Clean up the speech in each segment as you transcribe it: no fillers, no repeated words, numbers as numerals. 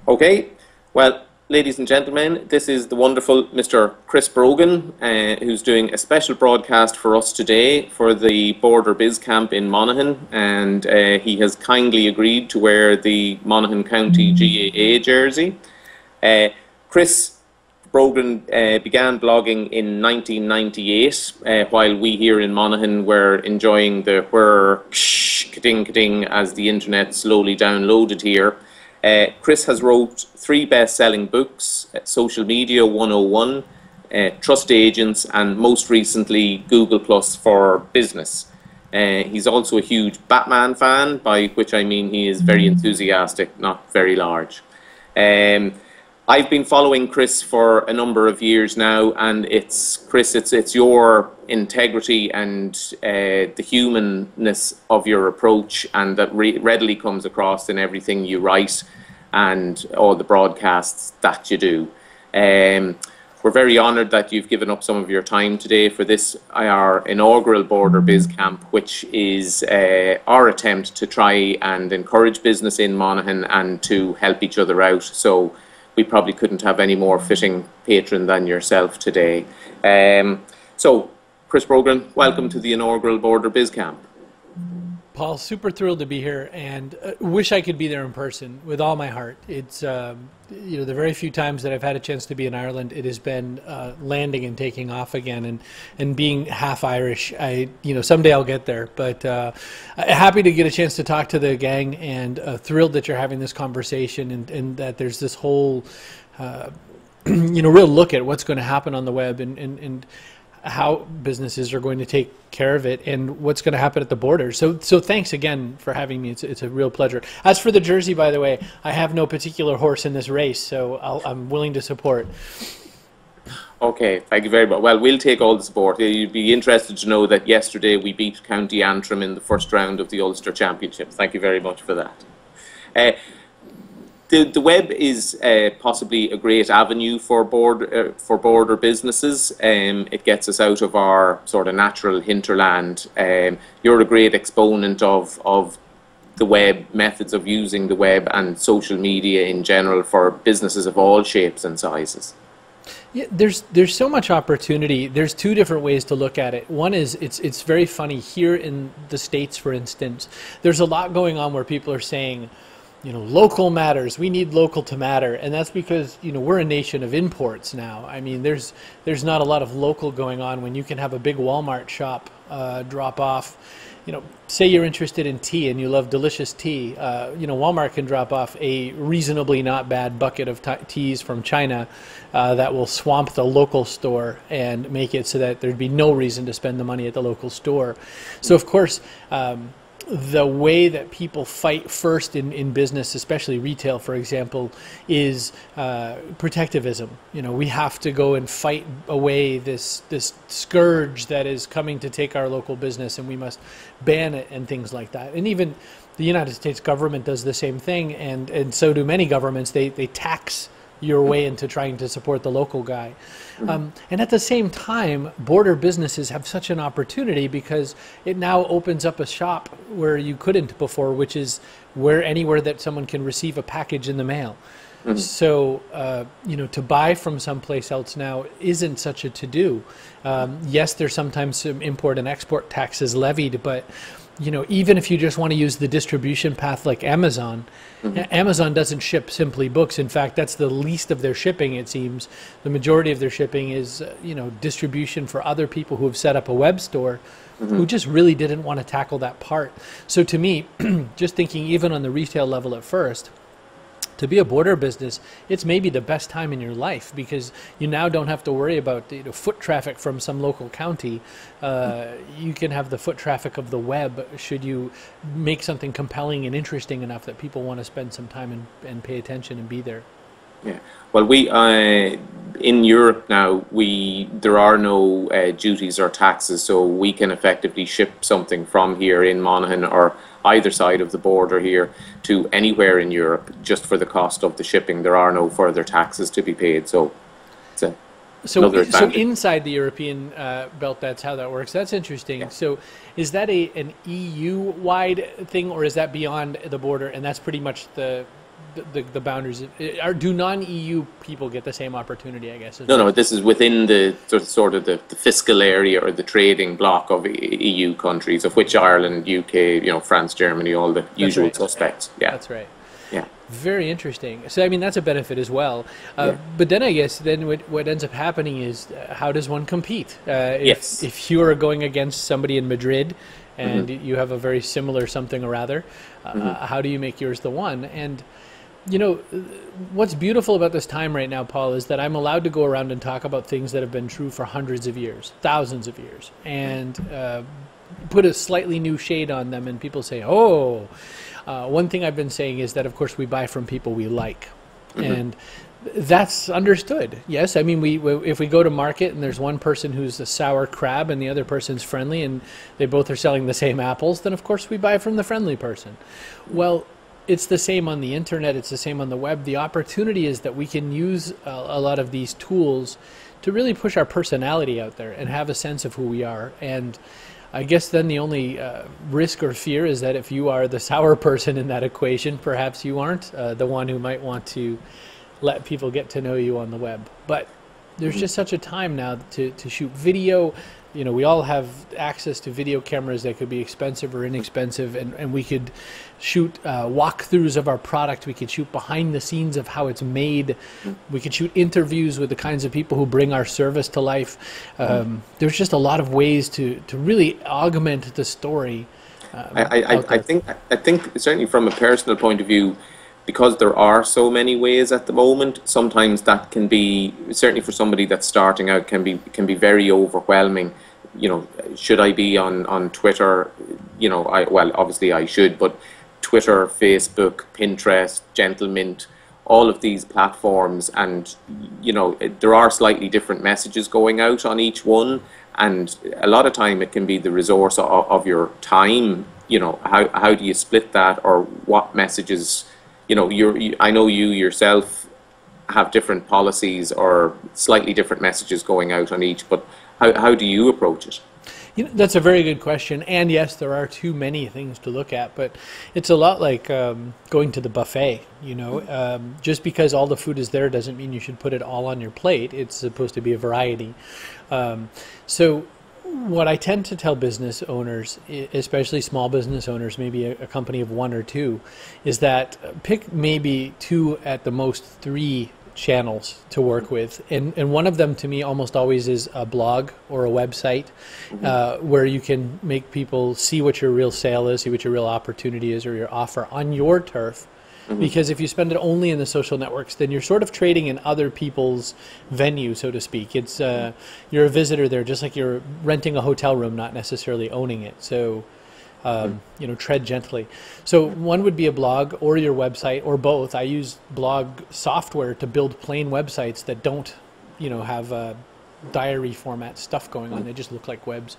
Okay, well, ladies and gentlemen, this is the wonderful Mr. Chris Brogan, who's doing a special broadcast for us today for the Border Biz Camp in Monaghan, and he has kindly agreed to wear the Monaghan County GAA jersey. Chris Brogan began blogging in 1998, while we here in Monaghan were enjoying the whir, ka-ding, ka-ding as the internet slowly downloaded here. Chris has wrote 3 best-selling books, Social Media 101, Trust Agents, and most recently Google Plus for Business. He's also a huge Batman fan, by which I mean he is very enthusiastic, not very large. I've been following Chris for a number of years now, and Chris, it's your integrity and the humanness of your approach, and that readily comes across in everything you write and all the broadcasts that you do. We're very honoured that you've given up some of your time today for this, our inaugural Border Biz Camp, which is our attempt to try and encourage business in Monaghan and to help each other out. So we probably couldn't have any more fitting patron than yourself today. So, Chris Brogan, welcome to the inaugural Border Biz Camp. Paul, super thrilled to be here, and wish I could be there in person with all my heart. It's you know, the very few times that I've had a chance to be in Ireland, it has been landing and taking off again, and being half Irish. Someday I'll get there, but happy to get a chance to talk to the gang, and thrilled that you're having this conversation, and that there's this whole real look at what's going to happen on the web, and how businesses are going to take care of it, and what's going to happen at the border. So thanks again for having me. It's a real pleasure. As for the jersey, by the way, I have no particular horse in this race, so I'm willing to support. Okay, thank you very much. Well, we'll take all the support. You'd be interested to know that yesterday we beat County Antrim in the first round of the Ulster Championship. Thank you very much for that. The web is possibly a great avenue for border businesses. It gets us out of our sort of natural hinterland. You're a great exponent of the web, methods of using the web and social media in general for businesses of all shapes and sizes. Yeah, there's so much opportunity. There's 2 different ways to look at it. One is it's very funny here in the States, for instance. There's a lot going on where people are saying, local matters. We need local to matter, and that's because we're a nation of imports now. I mean, there's not a lot of local going on when you can have a big Walmart shop drop off. Say you're interested in tea and you love delicious tea. Walmart can drop off a reasonably not bad bucket of teas from China that will swamp the local store and make it so that there'd be no reason to spend the money at the local store. So of course, the way that people fight first in business, especially retail, for example, is protectivism. We have to go and fight away this scourge that is coming to take our local business, and we must ban it and things like that. And even the United States government does the same thing, and so do many governments. They tax your way into trying to support the local guy. And at the same time, border businesses have such an opportunity because it now opens up a shop where you couldn't before, which is anywhere that someone can receive a package in the mail. So, to buy from someplace else now isn't such a to-do. Yes, there's sometimes some import and export taxes levied, but even if you just want to use the distribution path like Amazon, Amazon doesn't ship simply books. In fact, that's the least of their shipping, it seems. The majority of their shipping is, distribution for other people who have set up a web store who just really didn't want to tackle that part. So to me, just thinking even on the retail level at first, to be a border business, it's maybe the best time in your life because you now don't have to worry about foot traffic from some local county. You can have the foot traffic of the web should you make something compelling and interesting enough that people want to spend some time and pay attention and be there. Yeah. Well, we in Europe now, there are no duties or taxes, so we can effectively ship something from here in Monaghan or either side of the border here to anywhere in Europe just for the cost of the shipping. There are no further taxes to be paid, so it's another advantage. So inside the European belt, that's how that works. That's interesting. Yeah. So is that an EU-wide thing, or is that beyond the border, and that's pretty much the the boundaries? Do non-EU people get the same opportunity, I guess? No, this is within the sort of the fiscal area or the trading bloc of EU countries, of which Ireland, UK, France, Germany, all the usual suspects. Yeah, that's right. Yeah. Very interesting. So, I mean, that's a benefit as well. But then I guess what ends up happening is how does one compete? If you are going against somebody in Madrid and you have a very similar something or other, how do you make yours the one? And, what's beautiful about this time right now, Paul, is that I'm allowed to go around and talk about things that have been true for hundreds of years, thousands of years, and put a slightly new shade on them, and people say, oh. One thing I've been saying is that, of course, we buy from people we like, and that's understood. Yes, I mean, if we go to market and there's one person who's a sour crab and the other person's friendly, and they both are selling the same apples, then of course we buy from the friendly person. Well, it's the same on the internet. It's the same on the web. The opportunity is that we can use a lot of these tools to really push our personality out there and have a sense of who we are. And I guess then the only risk or fear is that if you are the sour person in that equation, perhaps you aren't the one who might want to let people get to know you on the web. But there's just such a time now to shoot video. We all have access to video cameras that could be expensive or inexpensive, and we could shoot walkthroughs of our product. We could shoot behind the scenes of how it's made. We could shoot interviews with the kinds of people who bring our service to life. There's just a lot of ways to really augment the story. I think certainly from a personal point of view, because there are so many ways at the moment, sometimes that can be, certainly for somebody that's starting out, can be very overwhelming. Should I be on Twitter? Well, obviously I should, but Twitter, Facebook, Pinterest, Gentlemint, all of these platforms, and there are slightly different messages going out on each one, and a lot of time it can be the resource of your time. How do you split that, or what messages? I know you yourself have different policies or slightly different messages going out on each, but how do you approach it? That's a very good question. And yes, there are too many things to look at, but it's a lot like going to the buffet. Just because all the food is there doesn't mean you should put it all on your plate. It's supposed to be a variety. So what I tend to tell business owners, especially small business owners, maybe a company of one or two, is that pick maybe 2 at the most 3 channels to work with, and one of them to me almost always is a blog or a website, where you can make people see what your real sale is, see what your real opportunity is, or your offer on your turf. Because if you spend it only in the social networks, then you're sort of trading in other people's venue, so to speak. It's you're a visitor there, just like you're renting a hotel room, not necessarily owning it. So tread gently. So one would be a blog or your website, or both. I use blog software to build plain websites that don't have diary format stuff going on. They just look like webs.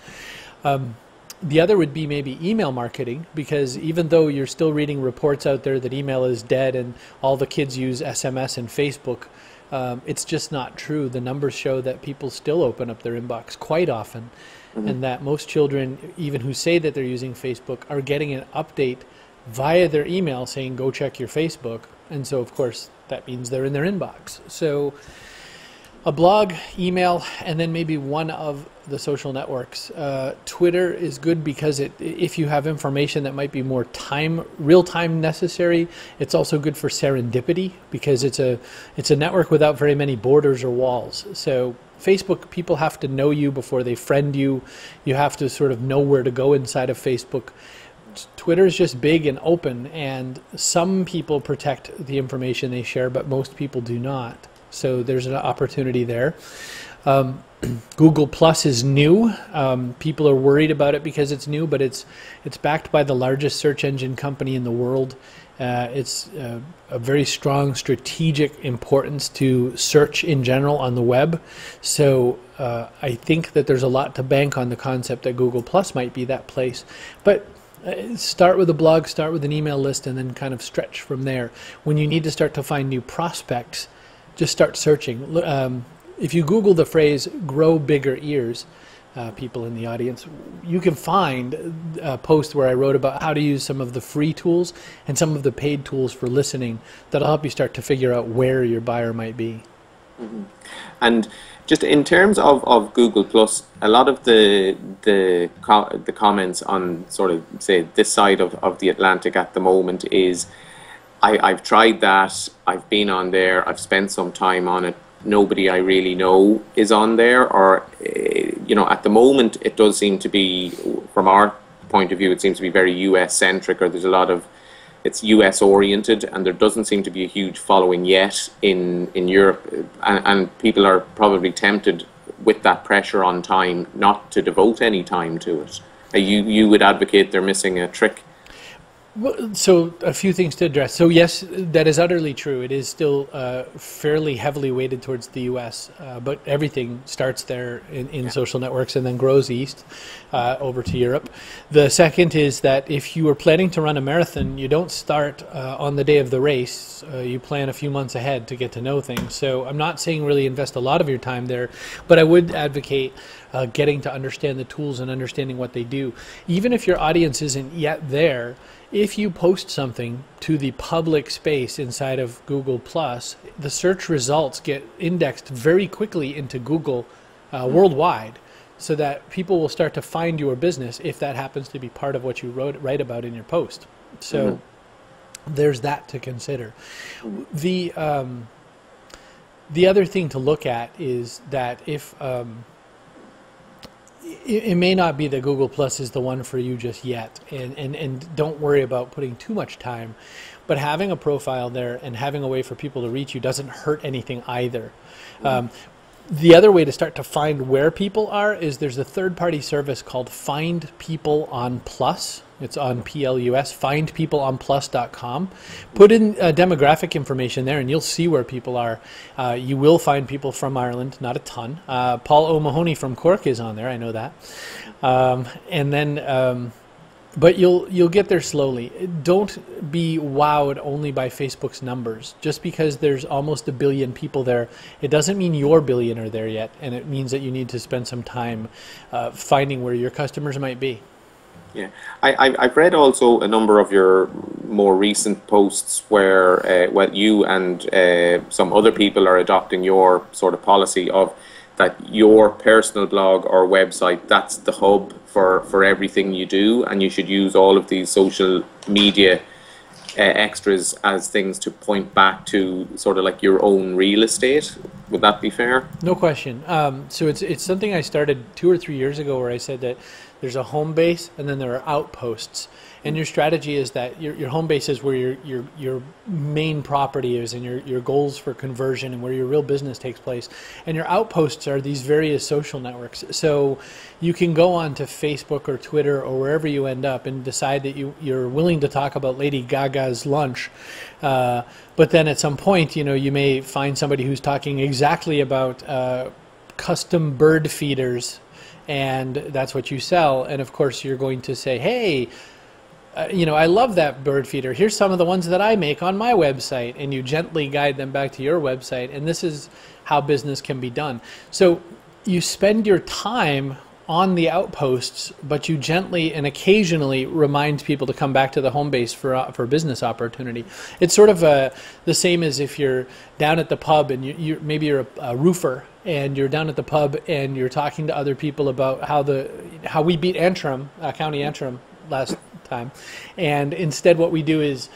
The other would be maybe email marketing, because even though you're still reading reports out there that email is dead and all the kids use SMS and Facebook, it's just not true. The numbers show that people still open up their inbox quite often, and that most children, even who say that they're using Facebook, are getting an update via their email saying, go check your Facebook. And so, of course, that means they're in their inbox. So a blog, email, and then maybe one of the social networks. Twitter is good because if you have information that might be more real-time necessary, it's also good for serendipity, because it's a network without very many borders or walls. So Facebook, people have to know you before they friend you. You have to sort of know where to go inside of Facebook. Twitter is just big and open, and some people protect the information they share, but most people do not. So there's an opportunity there. Google Plus is new. People are worried about it because it's new, but it's backed by the largest search engine company in the world. It's a very strong strategic importance to search in general on the web. So I think that there's a lot to bank on the concept that Google Plus might be that place. But start with a blog, start with an email list, and then kind of stretch from there. When you need to start to find new prospects, just start searching. If you Google the phrase "grow bigger ears," people in the audience, you can find a post where I wrote about how to use some of the free tools and some of the paid tools for listening that'll help you start to figure out where your buyer might be. Mm-hmm. And just in terms of Google Plus, a lot of the comments on sort of say this side of the Atlantic at the moment is, I've tried that, I've been on there, I've spent some time on it, nobody I really know is on there, or you know, at the moment it does seem to be, from our point of view, it seems to be very US centric, or there's a lot of, it's US oriented, and there doesn't seem to be a huge following yet in Europe, and people are probably tempted with that pressure on time not to devote any time to it. You would advocate they're missing a trick? Well, so a few things to address. So yes, that is utterly true. It is still fairly heavily weighted towards the U.S., but everything starts there in social networks and then grows east over to Europe. The second is that if you are planning to run a marathon, you don't start on the day of the race. You plan a few months ahead to get to know things. So I'm not saying really invest a lot of your time there, but I would advocate getting to understand the tools and understanding what they do. Even if your audience isn't yet there, if you post something to the public space inside of Google Plus, the search results get indexed very quickly into Google worldwide, so that people will start to find your business if that happens to be part of what you write about in your post. So there's that to consider. The other thing to look at is that if it may not be that Google Plus is the one for you just yet, and don't worry about putting too much time, but having a profile there and having a way for people to reach you doesn't hurt anything either. The other way to start to find where people are is there's a third-party service called Find People on Plus. It's on PLUS, findpeopleonplus.com. Put in demographic information there and you'll see where people are. You will find people from Ireland, not a ton. Paul O'Mahony from Cork is on there, I know that. And then, but you'll get there slowly. Don't be wowed only by Facebook's numbers. Just because there's almost 1 billion people there, it doesn't mean your billion are there yet, and it means that you need to spend some time finding where your customers might be. Yeah, I've read also a number of your more recent posts where, well, you and some other people are adopting your sort of policy of that your personal blog or website, that's the hub for everything you do, and you should use all of these social media extras as things to point back to sort of like your own real estate. Would that be fair? No question. So it's something I started 2 or 3 years ago, where I said that there's a home base and then there are outposts. And your strategy is that your home base is where your main property is, and your goals for conversion and where your real business takes place. And your outposts are these various social networks. So you can go on to Facebook or Twitter or wherever you end up and decide that you're willing to talk about Lady Gaga's lunch. But then at some point, you know, you may find somebody who's talking exactly about custom bird feeders, and that's what you sell. And of course, you're going to say, hey, you know, I love that bird feeder. Here's some of the ones that I make on my website. And you gently guide them back to your website. And this is how business can be done. So you spend your time on the outposts, but you gently and occasionally remind people to come back to the home base for business opportunity. It's sort of the same as if you're down at the pub and maybe you're a roofer, and you're down at the pub and you're talking to other people about how we beat Antrim, County Antrim last time. And instead what we do is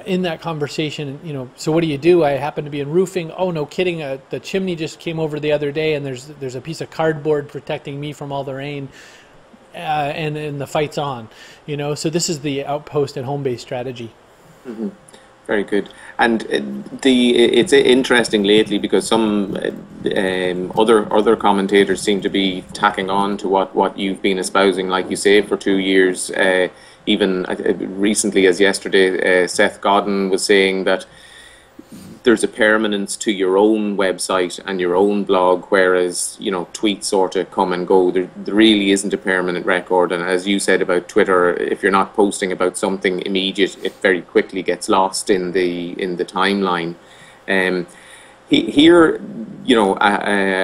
in that conversation, you know, so what do you do? I happen to be in roofing. Oh, no kidding. The chimney just came over the other day, and there's a piece of cardboard protecting me from all the rain, and the fight's on, you know. So this is the outpost and home base strategy. Mm-hmm. Very good. And it's interesting lately because some other commentators seem to be tacking on to what you've been espousing, like you say, for 2 years. Even recently as yesterday, Seth Godin was saying that there's a permanence to your own website and your own blog, whereas, you know, tweets sort of come and go. There really isn't a permanent record. And as you said about Twitter, if you're not posting about something immediate, it very quickly gets lost in the timeline. Here,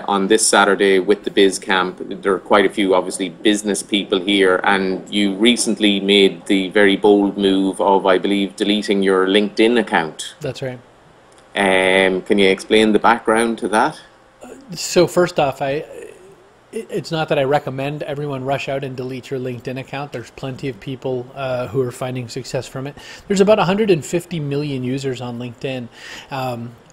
on this Saturday with the Biz Camp, there are quite a few, obviously, business people here, and you recently made the very bold move of, I believe, deleting your LinkedIn account. That's right. Can you explain the background to that? So first off, it's not that I recommend everyone rush out and delete your LinkedIn account. There's plenty of people who are finding success from it. There's about 150 million users on LinkedIn.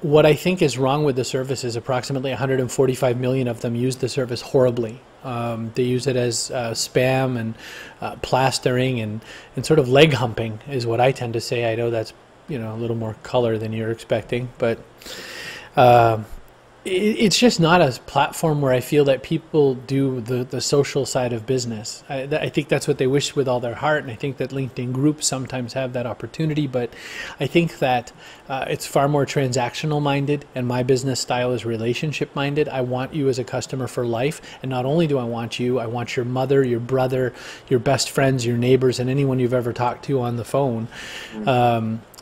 What I think is wrong with the service is approximately 145 million of them use the service horribly. They use it as spam and plastering and sort of leg humping is what I tend to say. I know that's a little more color than you're expecting, but it's just not a platform where I feel that people do the social side of business. I think that's what they wish with all their heart, and I think that LinkedIn groups sometimes have that opportunity, but I think that it's far more transactional minded, and my business style is relationship minded. I want you as a customer for life, and not only do I want you, I want your mother, your brother, your best friends, your neighbors, and anyone you've ever talked to on the phone.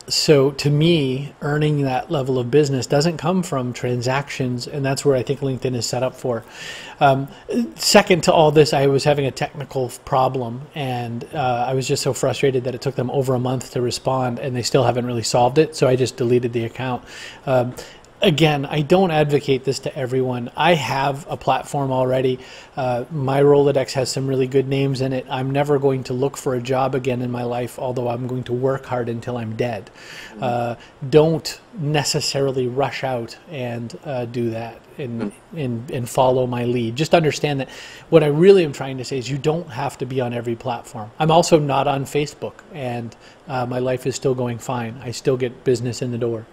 So to me, earning that level of business doesn't come from transactions, and that's where I think LinkedIn is set up for. Second to all this, I was having a technical problem, and I was just so frustrated that it took them over a month to respond, and they still haven't really solved it, so I just deleted the account. Again, I don't advocate this to everyone. I have a platform already. My Rolodex has some really good names in it. I'm never going to look for a job again in my life, although I'm going to work hard until I'm dead. Don't necessarily rush out and do that and follow my lead. Just understand that what I really am trying to say is you don't have to be on every platform. I'm also not on Facebook, and my life is still going fine. I still get business in the door.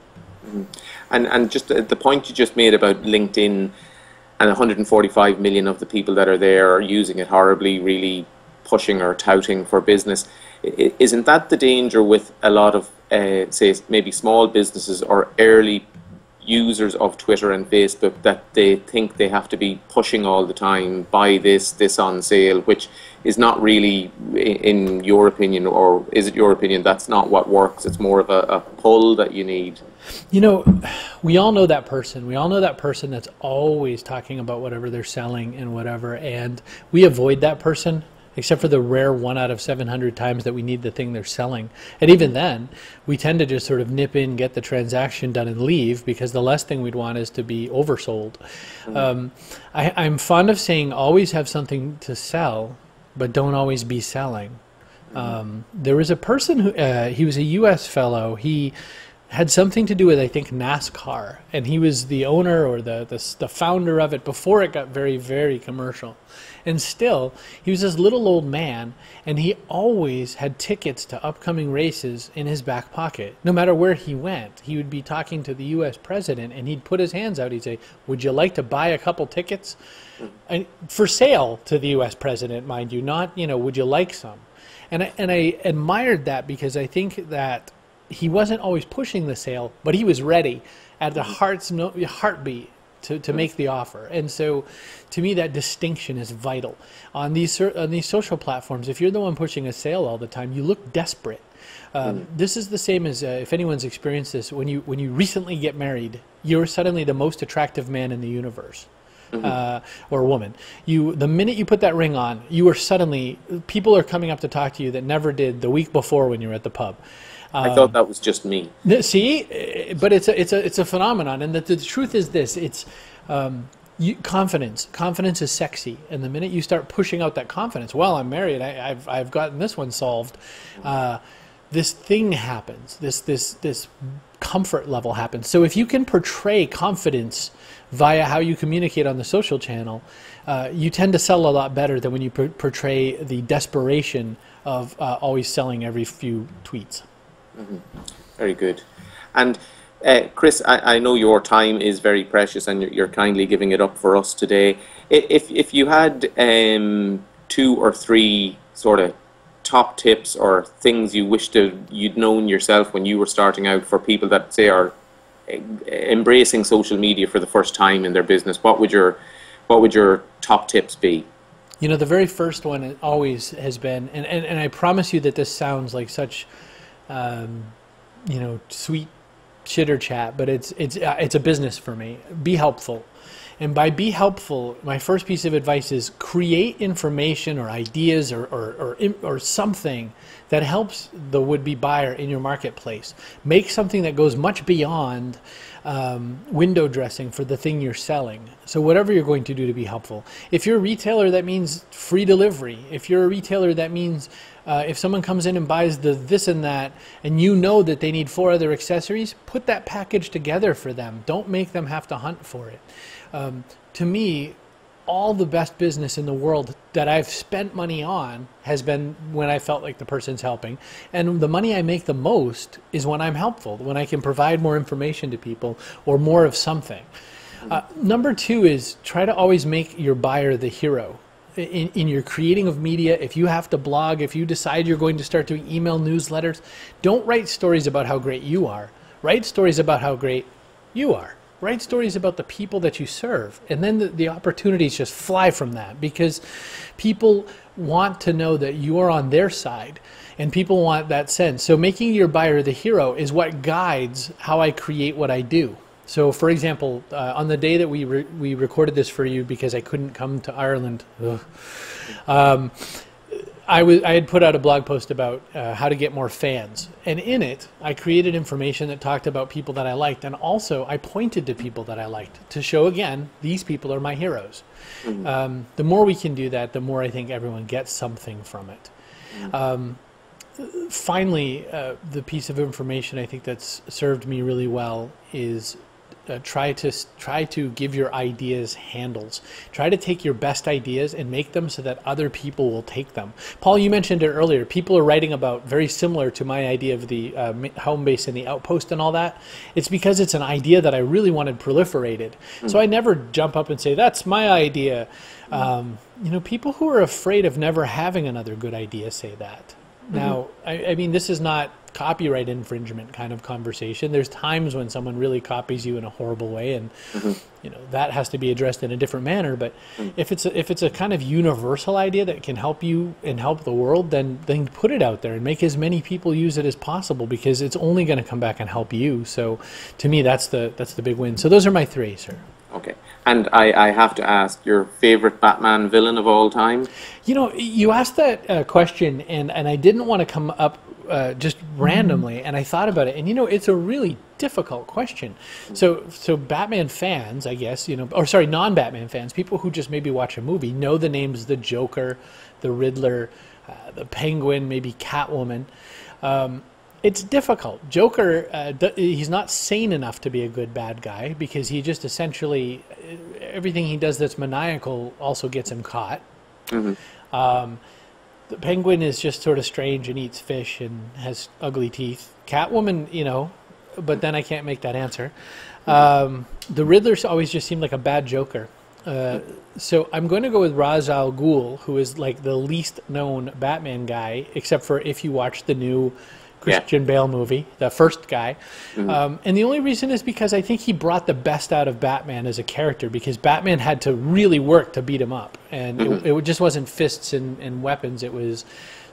And just the point you just made about LinkedIn and 145 million of the people that are there are using it horribly, really pushing or touting for business. Isn't that the danger with a lot of, say, maybe small businesses or early users of Twitter and Facebook, that they think they have to be pushing all the time, buy this on sale, which is not really, in your opinion, or is it your opinion, that's not what works? It's more of a pull that you need. We all know that person. We all know that person that's always talking about whatever they're selling and whatever, and we avoid that person, except for the rare 1 out of 700 times that we need the thing they're selling. And even then, we tend to just sort of nip in, get the transaction done, and leave, because the last thing we'd want is to be oversold. I'm fond of saying always have something to sell, but don't always be selling. There was a person who, he was a U.S. fellow. He had something to do with, I think, NASCAR, and he was the owner or the founder of it before it got very, very commercial. And still, he was this little old man, and he always had tickets to upcoming races in his back pocket. No matter where he went, he would be talking to the U.S. president, and he'd put his hands out. He'd say, "Would you like to buy a couple tickets?" And for sale to the U.S. president, mind you, not, would you like some? And I admired that, because I think that he wasn't always pushing the sale, but he was ready at the heartbeat to make the offer. And so to me, that distinction is vital. On these social platforms, if you're the one pushing a sale all the time, you look desperate. This is the same as, if anyone's experienced this, when you recently get married, you're suddenly the most attractive man in the universe. Or woman. The minute you put that ring on, you are suddenly, people are coming up to talk to you that never did the week before when you were at the pub. I thought that was just me. See, but it's a phenomenon, and the truth is this: it's confidence. Confidence is sexy, and the minute you start pushing out that confidence, well, I'm married. I've gotten this one solved. This thing happens. This comfort level happens. So if you can portray confidence via how you communicate on the social channel, you tend to sell a lot better than when you portray the desperation of always selling every few tweets. Very good. And Chris, I know your time is very precious, and you're kindly giving it up for us today. If you had 2 or 3 sort of top tips or things you wish you'd known yourself when you were starting out, for people that, say, are embracing social media for the first time in their business, what would your top tips be? The very first one always has been, and I promise you that this sounds like such sweet chitter chat, but it's a business for me. Be helpful. And by be helpful, my first piece of advice is create information or ideas or something that helps the would-be buyer in your marketplace. Make something that goes much beyond window dressing for the thing you're selling. So whatever you're going to do to be helpful. If you're a retailer, that means free delivery. If you're a retailer, that means if someone comes in and buys the this and that, and you know that they need 4 other accessories, put that package together for them. Don't make them have to hunt for it. To me, all the best business in the world that I've spent money on has been when I felt like the person's helping. And the money I make the most is when I'm helpful, when I can provide more information to people or more of something. Number 2 is try to always make your buyer the hero. In your creating of media, if you have to blog, if you decide you're going to start doing email newsletters, don't write stories about how great you are. Write stories about how great you are. Write stories about the people that you serve. And then the opportunities just fly from that, because people want to know that you are on their side, and people want that sense. So making your buyer the hero is what guides how I create what I do. So, for example, on the day that we recorded this for you because I couldn't come to Ireland, I had put out a blog post about how to get more fans. And in it, I created information that talked about people that I liked. And also, I pointed to people that I liked to show, again, these people are my heroes. Mm-hmm. The more we can do that, the more I think everyone gets something from it. Mm-hmm. Finally, the piece of information I think that's served me really well is try to give your ideas handles. Try to take your best ideas and make them so that other people will take them. Paul, you mentioned it earlier. People are writing about, very similar to my idea of the home base and the outpost and all that. It's because it's an idea that I really wanted proliferated. So I never jump up and say, that's my idea. You know, people who are afraid of never having another good idea say that. Now, I mean, this is not copyright infringement kind of conversation. There's times when someone really copies you in a horrible way, and you know, that has to be addressed in a different manner. But if it's a kind of universal idea that can help you and help the world, then put it out there and make as many people use it as possible, because it's only going to come back and help you. So to me, that's the big win. So those are my 3, sir. Okay. And I have to ask, your favorite Batman villain of all time? You know, you asked that question, and I didn't want to come up just randomly, and I thought about it, and you know, it's a really difficult question. So Batman fans, I guess, you know, or sorry, non-Batman fans, people who just maybe watch a movie, know the names the Joker, the Riddler, the Penguin, maybe Catwoman. It's difficult. Joker, he's not sane enough to be a good bad guy, because he just essentially, everything he does that's maniacal also gets him caught. The Penguin is just sort of strange and eats fish and has ugly teeth. Catwoman, you know, but then I can't make that answer. The Riddler always just seemed like a bad Joker. So I'm going to go with Ra's al Ghul, who is like the least known Batman guy, except for if you watch the new Christian Bale movie, the first guy. And the only reason is because I think he brought the best out of Batman as a character, because Batman had to really work to beat him up. And it just wasn't fists and weapons. It was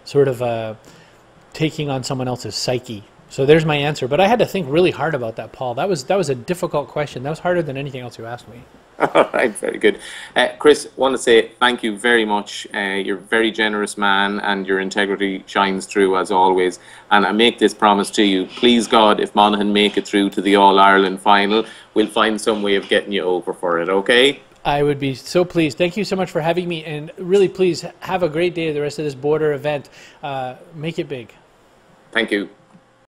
sort of taking on someone else's psyche. So there's my answer. But I had to think really hard about that, Paul. That was a difficult question. That was harder than anything else you asked me. All right, very good. Chris, want to say thank you very much. You're a very generous man, and your integrity shines through as always. And I make this promise to you, please God, if Monaghan make it through to the All-Ireland final, we'll find some way of getting you over for it, okay? I would be so pleased. Thank you so much for having me, and really please have a great day the rest of this border event. Make it big. Thank you.